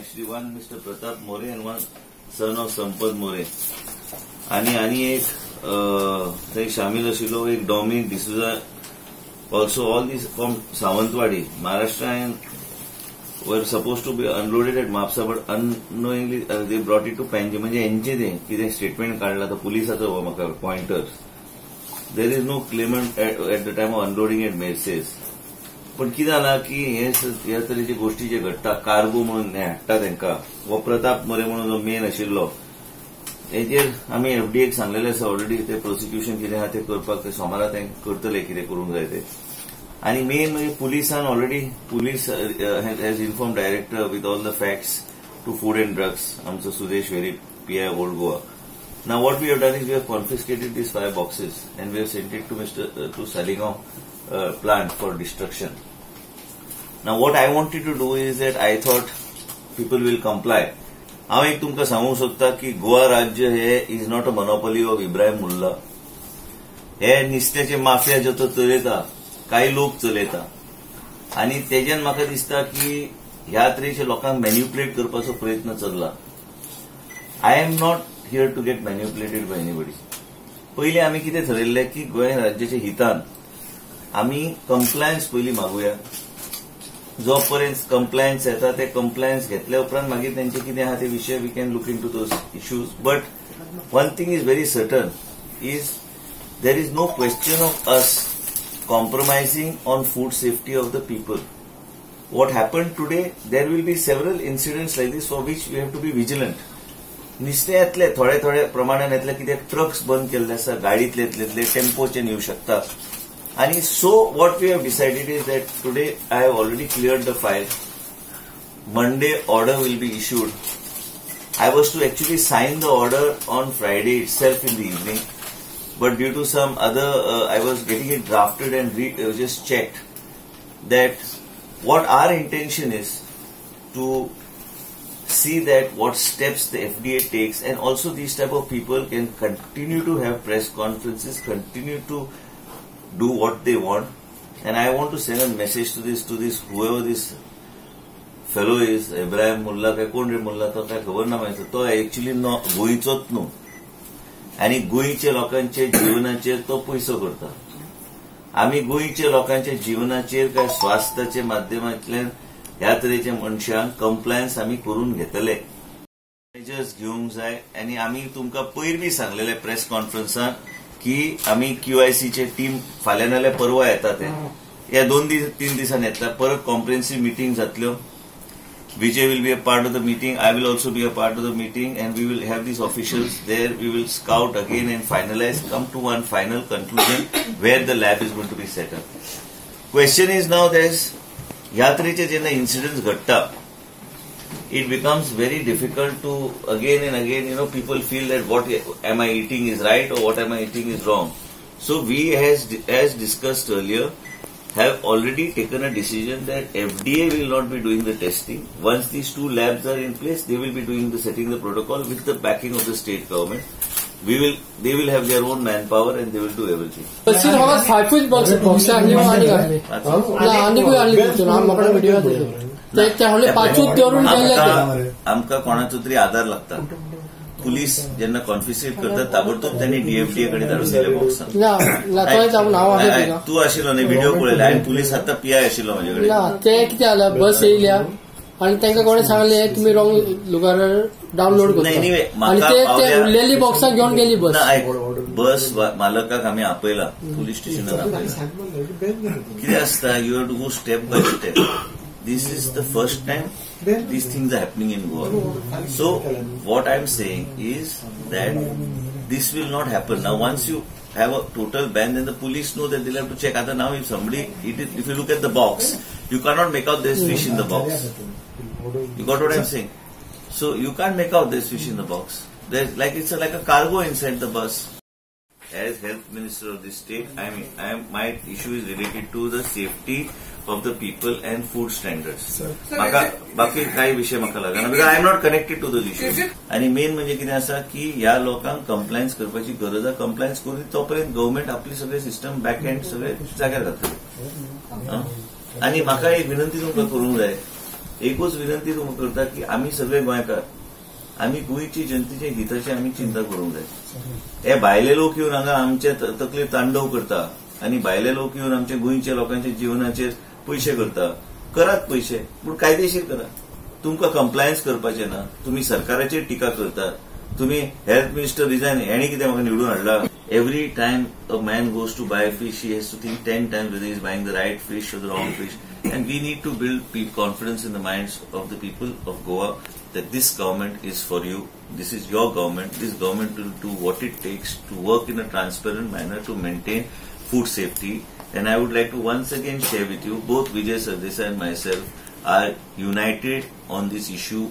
actually one Mr. Pratap More and one son of Sampad More. आणि एक थंय शामील आशिल्लो एक Dominic D'Souza. Also all these from Sawantwadi, Maharashtra, and were supposed to be unloaded at Mapsa, but unknowingly they brought it to Panjim. म्हणजे यांचे ते कितें statement काढला तो पुलिसाचो म्हाका pointers. There is no claimant at the time of unloading at Mercedes. पण कितें जाला की ह्या तरेचे गोष्टी जे घडटा कार्गो म्हणून हाडटा तांकां वो प्रताप मोरे म्हणून जो मेन आशिल्लो हेजेर आमी एफडीएक सांगलेलें आसा ऑलरेडी ते प्रोसिक्युशन कितें आहा तें करपाक ते सोमारा तें करतले कितें करूंक जाय तें. आनी मेन म्हणजे पुलिसान already police has inform director with all the facts to food and drugs आमचो सुदेश वेरी PI old Goa. Now what we have done is we have confiscated these 5 boxes and we have sent it to Saligaon plant for destruction. Now what I wanted to do is that I thought people will comply. हांव एक तुमकां सांगूंक सोदता की गोवा राज्य हे is not a monopoly of Ibrahim Mulla. हे नुस्त्याचे माफिया जो तो चलयता काही लोक चलयता आनी तेज्यान म्हाका दिसता की ह्या तरेच्या लोकांक मॅन्युप्युलेट करपाचो प्रयत्न चल्ला. I am not here to get manipulated by anybody. पयलीं आमी कितें ठरयल्लें की गोंय राज्याच्या हितान आमी कंप्लायन्स पयलीं मागुया. जो पर्यंत कंप्लायन्स येता ते कंप्लायन्स घेतल्या उपरांत मागीर तेंचे कितें आहा ते विशय we can look into those issues. But one thing is very certain is there is no question of us compromising on food safety of the people. What happened today, there will be several incidents like this for which we have to be vigilant. निस्ते येतले थोडे प्रमाणान येतले कित्याक trucks बंद केल्ले आसा, गाडीतले येतले टेम्पोचे येवं शकता. आणि so what we have decided is that today I have already cleared the file. Monday order will be issued. I was to actually sign the order on Friday itself in the evening. But due to some other, I was getting it drafted and just checked that what our intention is to see that what steps the FDA takes, and also these type of people can continue to have press conferences, continue to do what they want. And I want to send a message to this whoever this fellow is, Ibrahim Mullah काय कोण रे मुल्ला तो काय खबर ना माहिती. तो actually गोंयचोच न्हू आणि गोंयच्या लोकांचे जीवनाचेर तो पयसो करता. आमी गोंयच्या लोकांच्या जीवनाचेर काय स्वास्थ्याच्या माध्यमांतल्यान ह्या तरेच्या मनशांक कंप्लायन्स आमी करून घेतले. मेजर्स घेवंक जाय. आनी आमी तुमकां पयर बी सांगलेले प्रेस कॉन्फरन्सान की आमी QICचे टीम फाल्यां नाल्यार परवा येता ते. ह्या 2-3 दिसान येतला. परत कॉम्प्रिहेन्सिव्ह मिटींग जातल्यो. Vijay will be a part of the meeting. I will also be a part of the meeting, and we will have these officials there. We will scout again and finalize, come to one final conclusion where the lab is going to be set up. Question is now there's yatriche jenna incidents ghatta. It becomes very difficult to again and again, people feel that what am I eating is right or what am I eating is wrong. So we as discussed earlier, have already taken a decision that FDA will not be doing the testing. Once these 2 labs are in place, they will be doing setting the protocol with the backing of the state government. They will have their own manpower and they will do everything. Sir, how much 5 box ani gale? La ani ko ani boxo na makada video ade. त्या हले 5 देवरून गेले. आमका कोणाचो तरी आधार लागता. Police जेन्ना confiscate करतात ताबडतोब त्यांनी DFDA कडे धाडून दिले बॉक्स. तू आशिल्लो न्ही व्हिडिओ पळयले आनी पुलीस आता PI आशिल्लो माझ्याकडे. ते कितें जालें बस येयल्या आनी तांकां कोणें सांगलें तुमी रॉंग लुगार डावनलोड करता आनी ते उरलेली बॉक्सां घेवन गेली बस. बस मालकाक आमी आपयला पुलीस स्टेशनार आपयला. कितें आसता you have to go step by step. This is the first time these things are happening in Goa. So what I'm saying is that this will not happen. Now once you have a total ban, then the police know that they'll have to check. Now if if you look at the box, you cannot make out there's fish in the box. You got what I'm saying? So you can't make out there's fish in the box. There's it's like a cargo inside the bus. As health minister of this state, my issue is related to the safety of the people and food standards. बाकी काही विषय म्हाका लागना because I am not connected to those issues. आणि main म्हणजे कितें आसा की ह्या लोकांक कंप्लायन्स करपाची गरज आसा. कंप्लायन्स करून तोपर्यंत गव्हर्मेंट आपले सगळे सिस्टम बॅक हँड सगळे जाग्यार घालतले. आणि म्हाका एक विनंती तुमकां करूंक जाय एकूच विनंती तुमकां करता की आमी सगळे गोंयकार आमी गोंयची जनतेचे हिताची आमी चिंता करूंक जाय. हे भायले लोक येवन हांगा आमचे तकलेर तांडव करता आनी भायले लोक येवन आमच्या गोंयच्या लोकांच्या जिवनाचेर पयशे करता. करात पयशे, पूण कायदेशीर करा. तुमकां कंप्लायन्स करपाचें ना. तुम्ही सरकाराचेर टिका करतात. तुम्ही हेल्थ मिनिस्टर रिजायन हेणी कितें म्हाका निवडून हाडला. Every time a man goes to buy fish, he has to think 10 times whether he is buying the right fish or the wrong fish. And we need to build confidence in the minds of the people of Goa that this government is for you. This is your government. This government will do what it takes to work in a transparent manner to maintain food safety. And I would like to once again share with you, both Vijay Sardesai and myself are united on this issue.